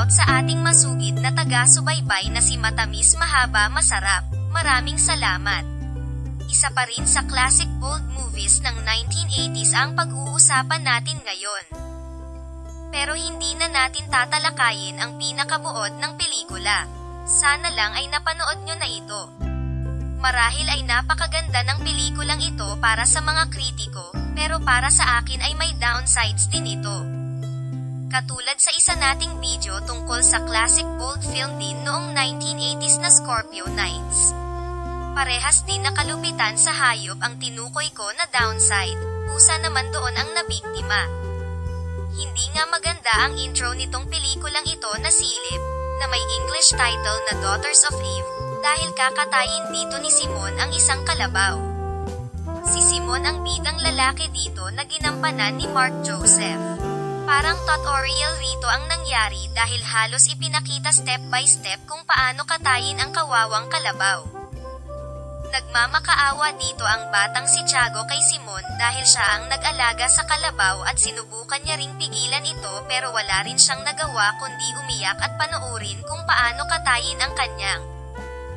shoutout sa ating masugid na taga-subaybay na si Matamis Mahaba Masarap. Maraming salamat. Isa pa rin sa classic bold movies ng 1980s ang pag-uusapan natin ngayon. Pero hindi na natin tatalakayin ang pinakabuod ng pelikula. Sana lang ay napanood nyo na ito. Marahil ay napakaganda ng pelikulang ito para sa mga kritiko, pero para sa akin ay may downsides din ito. Katulad sa isa nating video tungkol sa classic bold film din noong 1980s na Scorpio Nights. Parehas din nakalupitan sa hayop ang tinukoy ko na downside, pusa naman doon ang nabiktima. Hindi nga maganda ang intro nitong pelikulang ito na Silip, na may English title na Daughters of Eve, dahil kakatayin dito ni Simon ang isang kalabaw. Si Simon ang bidang lalaki dito na ginampanan ni Mark Joseph. Parang tutorial rito ang nangyari dahil halos ipinakita step by step kung paano katayin ang kawawang kalabaw. Nagmamakaawa dito ang batang si Tiago kay Simon dahil siya ang nag-alaga sa kalabaw at sinubukan niya ring pigilan ito pero wala rin siyang nagawa kundi umiyak at panoorin kung paano katayin ang kanyang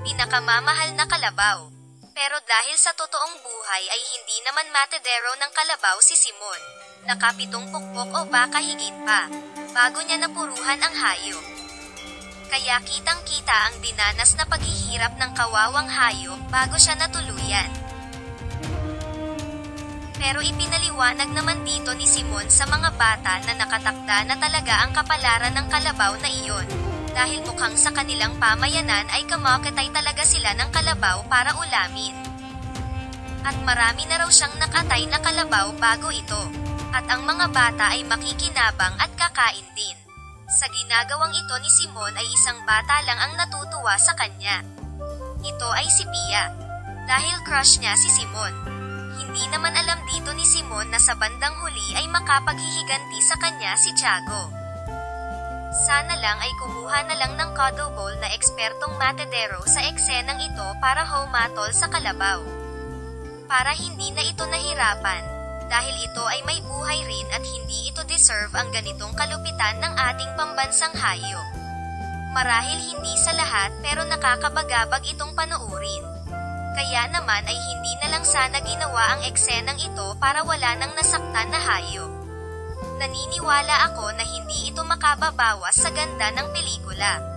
pinakamamahal na kalabaw. Pero dahil sa totoong buhay ay hindi naman matedero ng kalabaw si Simon. Nakapitong pukpok o baka higit pa, bago niya napuruhan ang hayop. Kaya kitang-kita ang dinanas na paghihirap ng kawawang hayop bago siya natuluyan. Pero ipinaliwanag naman dito ni Simon sa mga bata na nakatakda na talaga ang kapalaran ng kalabaw na iyon. Dahil mukhang sa kanilang pamayanan ay kamakatay talaga sila ng kalabaw para ulamin. At marami na raw siyang nakatay na kalabaw bago ito. At ang mga bata ay makikinabang at kakain din. Sa ginagawang ito ni Simon ay isang bata lang ang natutuwa sa kanya. Ito ay si Pia. Dahil crush niya si Simon. Hindi naman alam dito ni Simon na sa bandang huli ay makapaghihiganti sa kanya si Tiago. Sana lang ay kumuha na lang ng cuddle ball na ekspertong matedero sa eksenang ito para humatol sa kalabaw. Para hindi na ito nahirapan. Dahil ito ay may buhay rin at hindi ito deserve ang ganitong kalupitan ng ating pambansang hayop. Marahil hindi sa lahat pero nakakabagabag itong panoorin. Kaya naman ay hindi na lang sana ginawa ang eksenang ito para wala nang nasaktan na hayop. Naniniwala ako na hindi ito makababawas sa ganda ng pelikula.